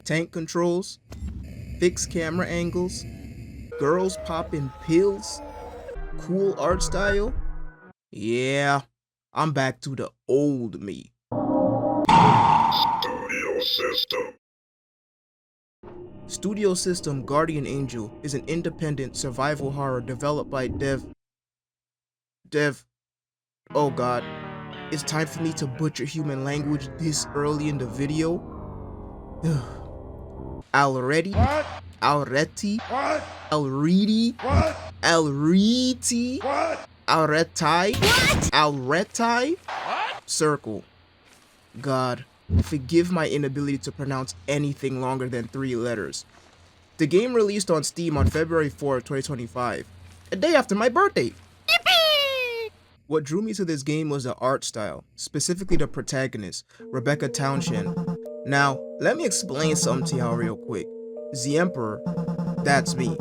tank controls, fixed camera angles, girls popping pills, cool art style. Yeah, I'm back to the old me. Studio System. Studio System Guardian Angel is an independent survival horror developed by oh god, it's time for me to butcher human language this early in the video. Already? What? Already? What? Already? What? Already? What? Alretai? What? Alretai? What? Circle. God, forgive my inability to pronounce anything longer than 3 letters. The game released on Steam on February 4th, 2025, a day after my birthday. Yippee! What drew me to this game was the art style, specifically the protagonist, Rebecca Townshend. Now, let me explain something to y'all real quick. The Emperor, that's me,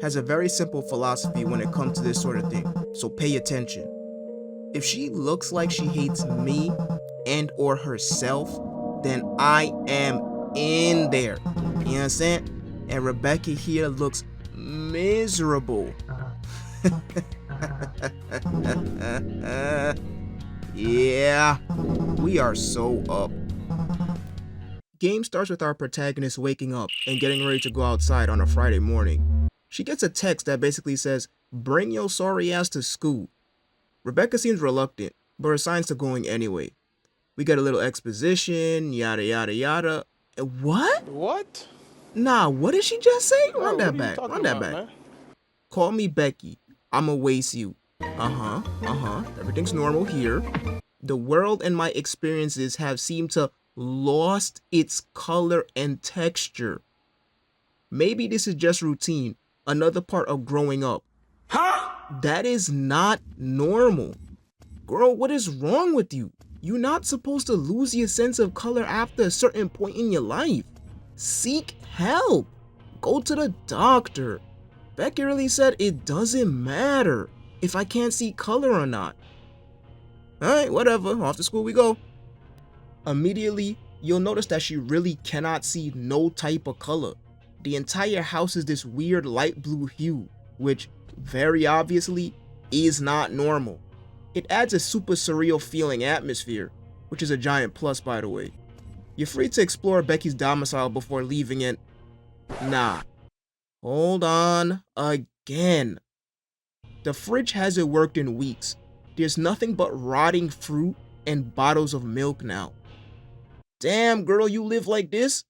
has a very simple philosophy when it comes to this sort of thing, so pay attention. If she looks like she hates me and or herself, then I am in there. You know what I'm saying? And Rebecca here looks miserable. Yeah, we are so up. Game starts with our protagonist waking up and getting ready to go outside on a Friday morning. She gets a text that basically says, "Bring your sorry ass to school." Rebecca seems reluctant, but resigns to going anyway. We get a little exposition, yada yada yada. What? What? Nah, what did she just say? Bro, Run what that are you back, talking run that about, back. man? Call me Becky. I'ma waste you. Everything's normal here. The world and my experiences have seemed to lost its color and texture. Maybe this is just routine, another part of growing up. Huh? That is not normal. Girl, what is wrong with you? You're not supposed to lose your sense of color after a certain point in your life. Seek help. Go to the doctor. Becky really said it doesn't matter if I can't see color or not. Alright, whatever, off to school we go. Immediately, you'll notice that she really cannot see no type of color. The entire house is this weird light blue hue, which very obviously is not normal. It adds a super surreal feeling atmosphere, which is a giant plus by the way. You're free to explore Becky's domicile before leaving and... Nah. Hold on again. The fridge hasn't worked in weeks. There's nothing but rotting fruit and bottles of milk now. Damn girl, you live like this?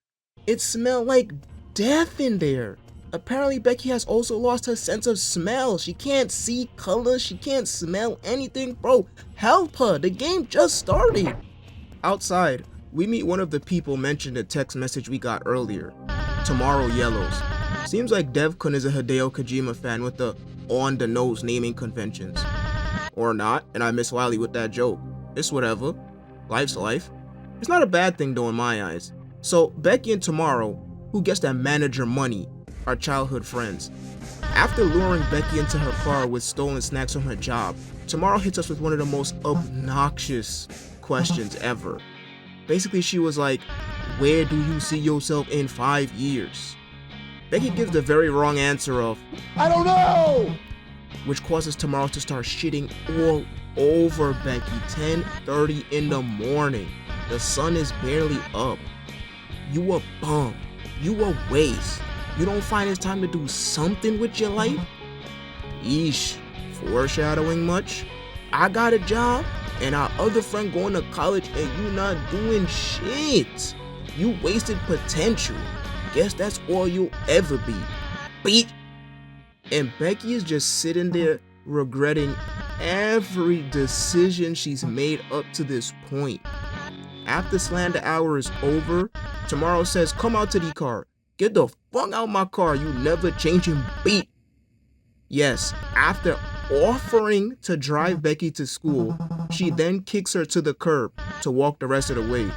It smelled like death in there. Apparently Becky has also lost her sense of smell. She can't see color, she can't smell anything. Bro, help her, the game just started. Outside, we meet one of the people mentioned in the text message we got earlier. Tomorrow Yellows. Seems like Dev-kun is a Hideo Kojima fan with the on-the-nose naming conventions. Or not, and I miss Wiley with that joke. It's whatever. Life's life. It's not a bad thing though in my eyes. So Becky and Tomorrow, who gets that manager money, are childhood friends. After luring Becky into her car with stolen snacks from her job, Tomorrow hits us with one of the most obnoxious questions ever. Basically she was like, where do you see yourself in 5 years? Becky gives the very wrong answer of, I don't know! which causes Tomorrow to start shitting all over Becky. 10:30 in the morning. The sun is barely up. You a bum. You a waste. You don't find it's time to do something with your life? Yeesh. Foreshadowing much? I got a job and our other friend going to college and you not doing shit. You wasted potential. Guess that's all you'll ever be. Beat. And Becky is just sitting there regretting every decision she's made up to this point. After slander hour is over, Tomorrow says, come out to the car. Get the fuck out my car, you never changing beat. Yes, after offering to drive Becky to school, she then kicks her to the curb to walk the rest of the way.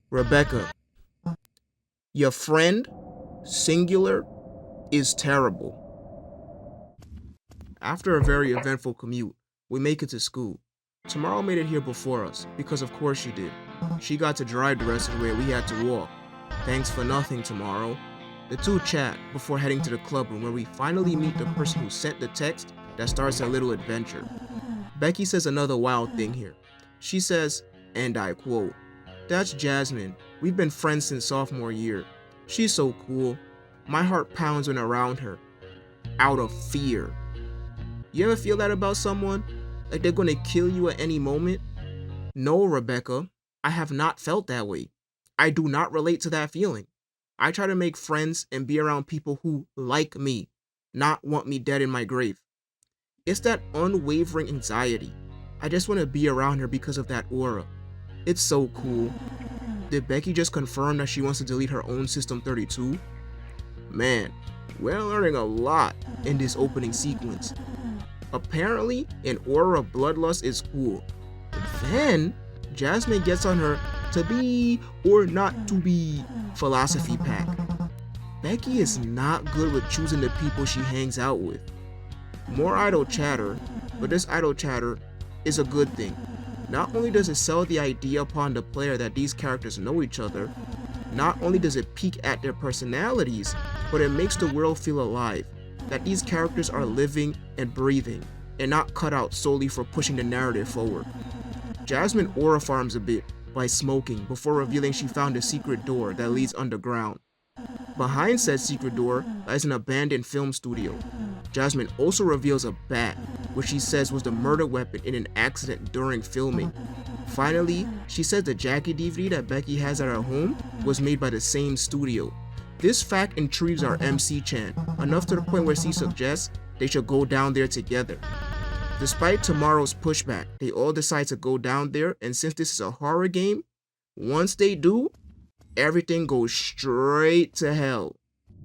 Rebecca, your friend, singular, is terrible. After a very eventful commute, we make it to school. Tomorrow made it here before us, because of course she did. She got to drive the rest of the way, we had to walk. Thanks for nothing, Tomorrow. The two chat before heading to the clubroom where we finally meet the person who sent the text that starts a little adventure. Becky says another wild thing here. She says, and I quote, "That's Jasmine. We've been friends since sophomore year. She's so cool. My heart pounds when around her. Out of fear." You ever feel that about someone? Like they're gonna kill you at any moment? No, Rebecca. I have not felt that way. I do not relate to that feeling. I try to make friends and be around people who like me, not want me dead in my grave. It's that unwavering anxiety. I just want to be around her because of that aura. It's so cool. Did Becky just confirm that she wants to delete her own System 32? Man, we're learning a lot in this opening sequence. Apparently, an aura of bloodlust is cool. But then, Jasmine gets on her to be or not to be philosophy pack. Becky is not good with choosing the people she hangs out with. More idle chatter, but this idle chatter is a good thing. Not only does it sell the idea upon the player that these characters know each other, not only does it peek at their personalities, but it makes the world feel alive, that these characters are living and breathing, and not cut out solely for pushing the narrative forward. Jasmine aura farms a bit by smoking before revealing she found a secret door that leads underground. Behind said secret door lies an abandoned film studio. Jasmine also reveals a bat, which she says was the murder weapon in an accident during filming. Finally, she says the Jackie DVD that Becky has at her home was made by the same studio. This fact intrigues our MC Chan, enough to the point where she suggests they should go down there together. Despite Tomorrow's pushback, they all decide to go down there, and since this is a horror game, once they do, everything goes straight to hell.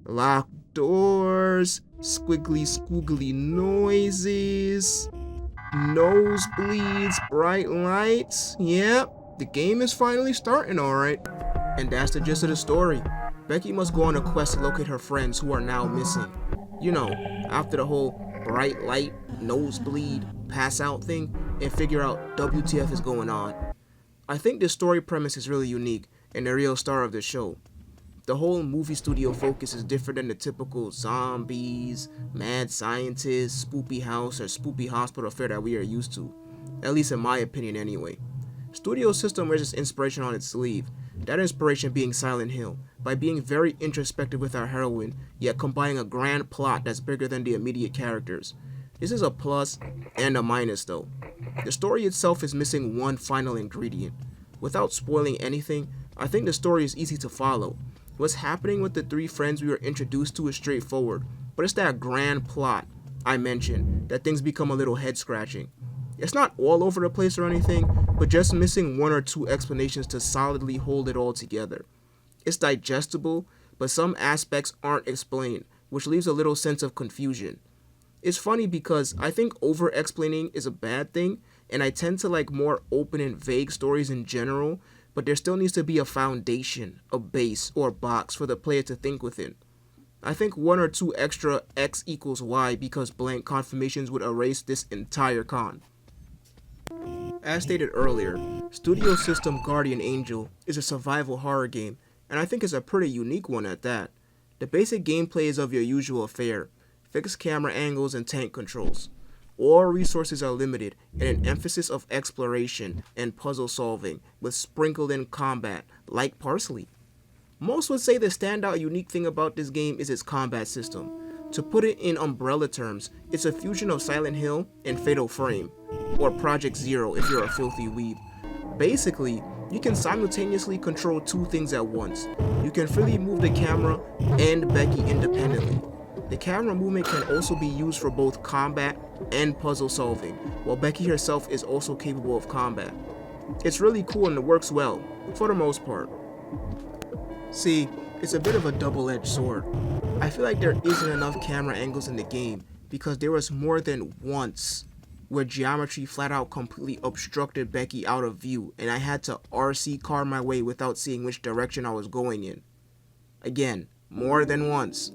Locked doors, squiggly squiggly noises, nosebleeds, bright lights. Yep, the game is finally starting, alright. And that's the gist of the story. Becky must go on a quest to locate her friends who are now missing. You know, after the whole bright light, nosebleed, pass out thing, and figure out WTF is going on. I think the story premise is really unique and the real star of the show. The whole movie studio focus is different than the typical zombies, mad scientists, spoopy house, or spoopy hospital fare that we are used to. At least in my opinion anyway. Studio System wears its inspiration on its sleeve, that inspiration being Silent Hill, by being very introspective with our heroine, yet combining a grand plot that's bigger than the immediate characters. This is a plus and a minus though. The story itself is missing one final ingredient. Without spoiling anything, I think the story is easy to follow. What's happening with the three friends we were introduced to is straightforward, but it's that grand plot I mentioned that things become a little head scratching. It's not all over the place or anything, but just missing one or two explanations to solidly hold it all together. It's digestible, but some aspects aren't explained, which leaves a little sense of confusion. It's funny because I think over-explaining is a bad thing, and I tend to like more open and vague stories in general, but there still needs to be a foundation, a base, or a box for the player to think within. I think one or two extra X equals Y because blank confirmations would erase this entire con. As stated earlier, Studio System Guardian Angel is a survival horror game, and I think it's a pretty unique one at that. The basic gameplay is of your usual fare, fixed camera angles and tank controls. All resources are limited and an emphasis of exploration and puzzle solving with sprinkled in combat, like Parsley. Most would say the standout unique thing about this game is its combat system. To put it in umbrella terms, it's a fusion of Silent Hill and Fatal Frame, or Project Zero if you're a filthy weeb. Basically, you can simultaneously control two things at once. You can freely move the camera and Becky independently. The camera movement can also be used for both combat and puzzle solving, while Becky herself is also capable of combat. It's really cool and it works well, for the most part. See, it's a bit of a double-edged sword. I feel like there isn't enough camera angles in the game because there was more than once where geometry flat out completely obstructed Becky out of view and I had to RC car my way without seeing which direction I was going in. Again, more than once.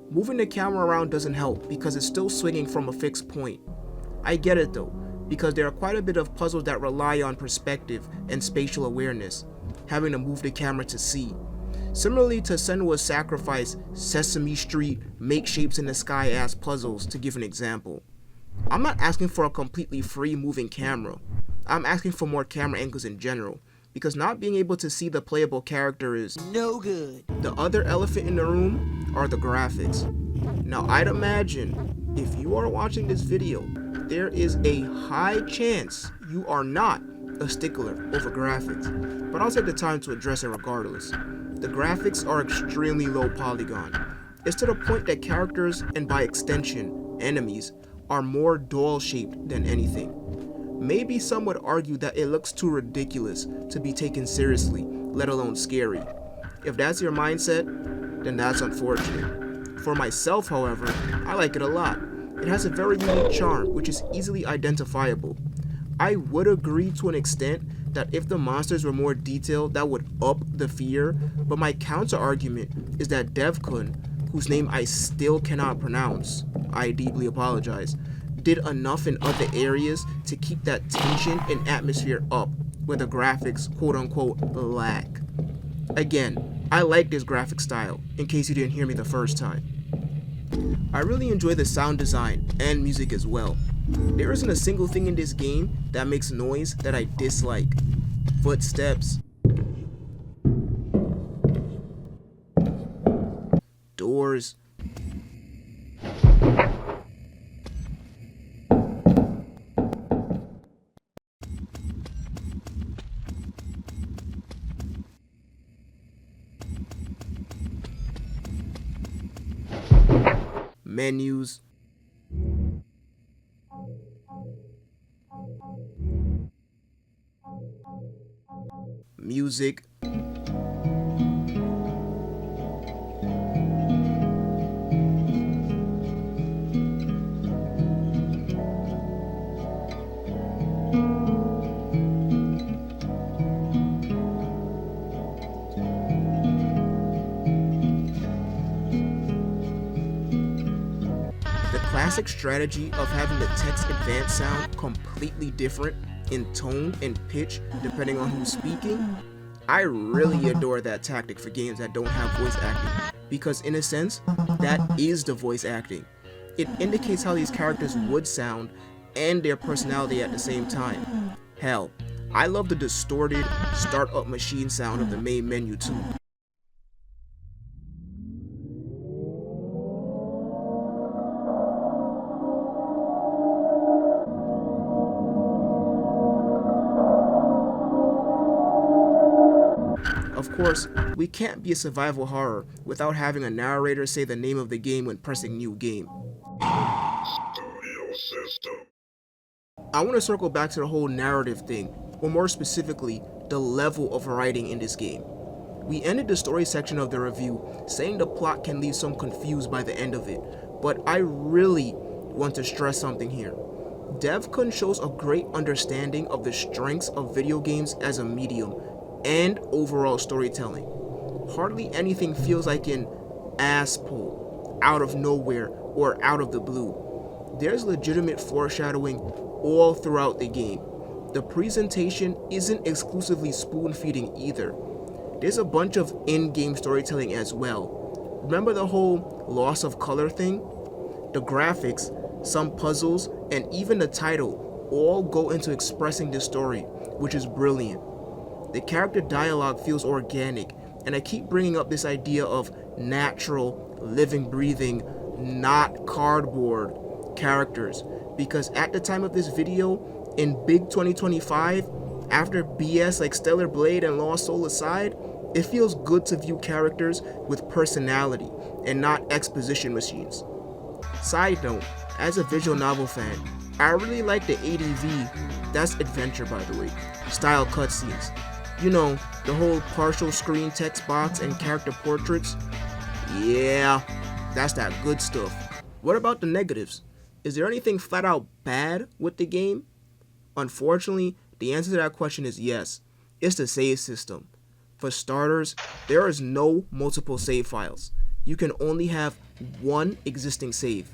Moving the camera around doesn't help because it's still swinging from a fixed point. I get it though, because there are quite a bit of puzzles that rely on perspective and spatial awareness, having to move the camera to see. Similarly to Senua's Sacrifice, Sesame Street, Make Shapes in the Sky ass puzzles, to give an example. I'm not asking for a completely free moving camera. I'm asking for more camera angles in general, because not being able to see the playable character is no good. The other elephant in the room are the graphics. Now I'd imagine if you are watching this video, there is a high chance you are not a stickler over graphics, but I'll take the time to address it regardless. The graphics are extremely low polygon. It's to the point that characters, and by extension, enemies, are more doll-shaped than anything. Maybe some would argue that it looks too ridiculous to be taken seriously, let alone scary. If that's your mindset, then that's unfortunate. For myself, however, I like it a lot. It has a very unique charm, which is easily identifiable. I would agree to an extent that if the monsters were more detailed, that would up the fear, but my counter argument is that Devkun, whose name I still cannot pronounce, I deeply apologize, did enough in other areas to keep that tension and atmosphere up, where the graphics quote-unquote lack. Again, I like this graphic style, in case you didn't hear me the first time. I really enjoy the sound design and music as well. There isn't a single thing in this game that makes noise that I dislike. Footsteps, doors, menus, music, classic strategy of having the text advance sound completely different in tone and pitch depending on who's speaking. I really adore that tactic for games that don't have voice acting, because in a sense, that is the voice acting. It indicates how these characters would sound and their personality at the same time. Hell, I love the distorted startup machine sound of the main menu too. Of course, we can't be a survival horror without having a narrator say the name of the game when pressing new game. Studio system. I want to circle back to the whole narrative thing, or more specifically, the level of writing in this game. We ended the story section of the review saying the plot can leave some confused by the end of it, but I really want to stress something here. Devkun shows a great understanding of the strengths of video games as a medium and overall storytelling. Hardly anything feels like an ass pull, out of nowhere or out of the blue. There's legitimate foreshadowing all throughout the game. The presentation isn't exclusively spoon-feeding either. There's a bunch of in-game storytelling as well. Remember the whole loss of color thing? The graphics, some puzzles, and even the title all go into expressing this story, which is brilliant. The character dialogue feels organic, and I keep bringing up this idea of natural, living, breathing, not cardboard characters, because at the time of this video, in big 2025, after BS like Stellar Blade and Lost Soul aside, it feels good to view characters with personality and not exposition machines. Side note, as a visual novel fan, I really like the ADV, that's adventure by the way, style cutscenes. You know, the whole partial screen text box and character portraits. Yeah, that's that good stuff. What about the negatives? Is there anything flat out bad with the game? Unfortunately, the answer to that question is yes. It's the save system. For starters, there is no multiple save files. You can only have one existing save.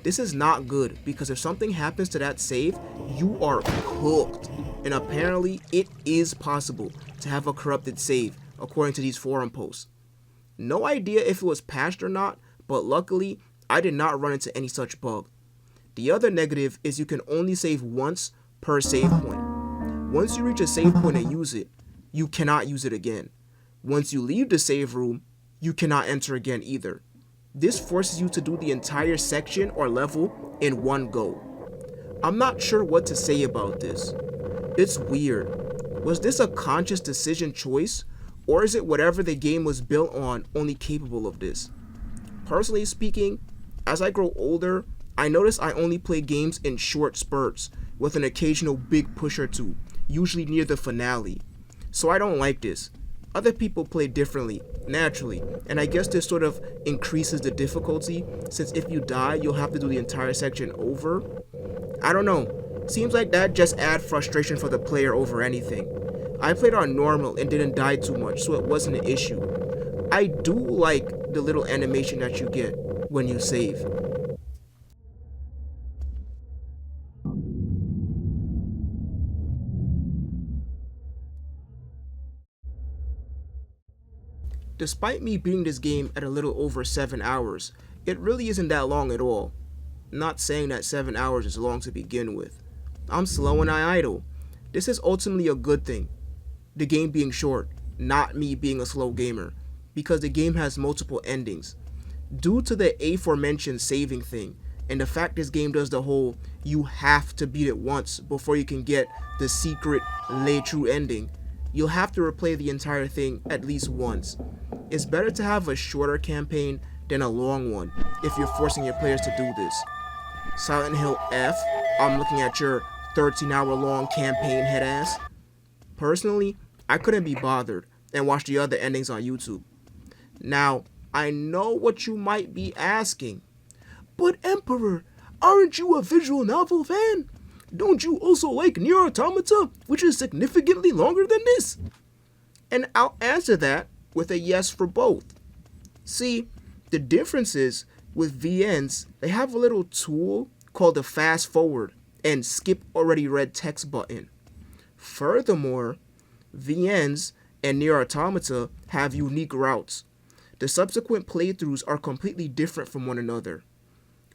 This is not good because if something happens to that save, you are cooked. And apparently, it is possible to have a corrupted save, according to these forum posts. No idea if it was patched or not, but luckily, I did not run into any such bug. The other negative is you can only save once per save point. Once you reach a save point and use it, you cannot use it again. Once you leave the save room, you cannot enter again either. This forces you to do the entire section or level in one go. I'm not sure what to say about this. It's weird. Was this a conscious decision choice, or is it whatever the game was built on only capable of this? Personally speaking, as I grow older, I notice I only play games in short spurts with an occasional big push or two, usually near the finale. So I don't like this. Other people play differently, naturally, and I guess this sort of increases the difficulty, since if you die, you'll have to do the entire section over. I don't know. Seems like that just adds frustration for the player over anything. I played on normal and didn't die too much, so it wasn't an issue. I do like the little animation that you get when you save. Despite me beating this game at a little over 7 hours, it really isn't that long at all. Not saying that 7 hours is long to begin with. I'm slow and I idle. This is ultimately a good thing. The game being short, not me being a slow gamer, because the game has multiple endings. Due to the aforementioned saving thing, and the fact this game does the whole you have to beat it once before you can get the secret lay true ending, you'll have to replay the entire thing at least once. It's better to have a shorter campaign than a long one if you're forcing your players to do this. Silent Hill F, I'm looking at your 13-hour long campaign head ass. Personally, I couldn't be bothered and watch the other endings on YouTube. Now, I know what you might be asking. But Emperor, aren't you a visual novel fan? Don't you also like Nier Automata, which is significantly longer than this? And I'll answer that with a yes for both. See, the difference is, with VNs, they have a little tool called the fast forward and skip already read text button. Furthermore, VNs and Nier Automata have unique routes. The subsequent playthroughs are completely different from one another.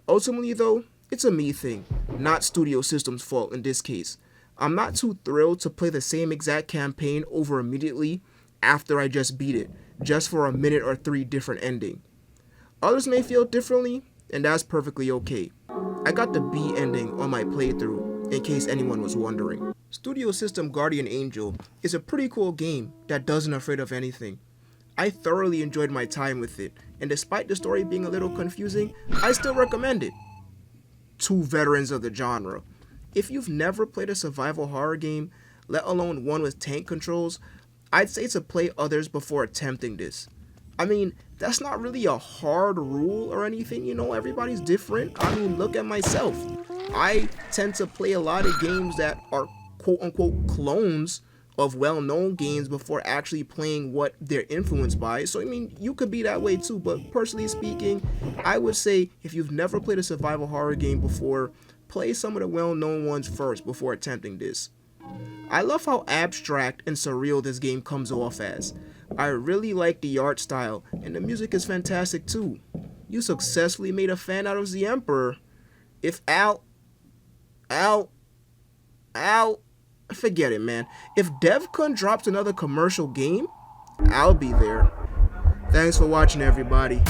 Ultimately though, it's a me thing, not Studio System's fault in this case. I'm not too thrilled to play the same exact campaign over immediately after I just beat it, just for a minute or 3 different ending. Others may feel differently, and that's perfectly okay. I got the B ending on my playthrough, in case anyone was wondering. Studio System Guardian Angel is a pretty cool game that doesn't afraid of anything. I thoroughly enjoyed my time with it, and despite the story being a little confusing, I still recommend it. To veterans of the genre, if you've never played a survival horror game, let alone one with tank controls, I'd say to play others before attempting this. I mean, that's not really a hard rule or anything, you know, everybody's different. I mean, look at myself. I tend to play a lot of games that are quote-unquote clones of well-known games before actually playing what they're influenced by. So, I mean, you could be that way too, but personally speaking, I would say if you've never played a survival horror game before, play some of the well-known ones first before attempting this. I love how abstract and surreal this game comes off as. I really like the art style, and the music is fantastic too. You successfully made a fan out of the Emperor. If forget it, man. If DevCon drops another commercial game, I'll be there. Thanks for watching, everybody.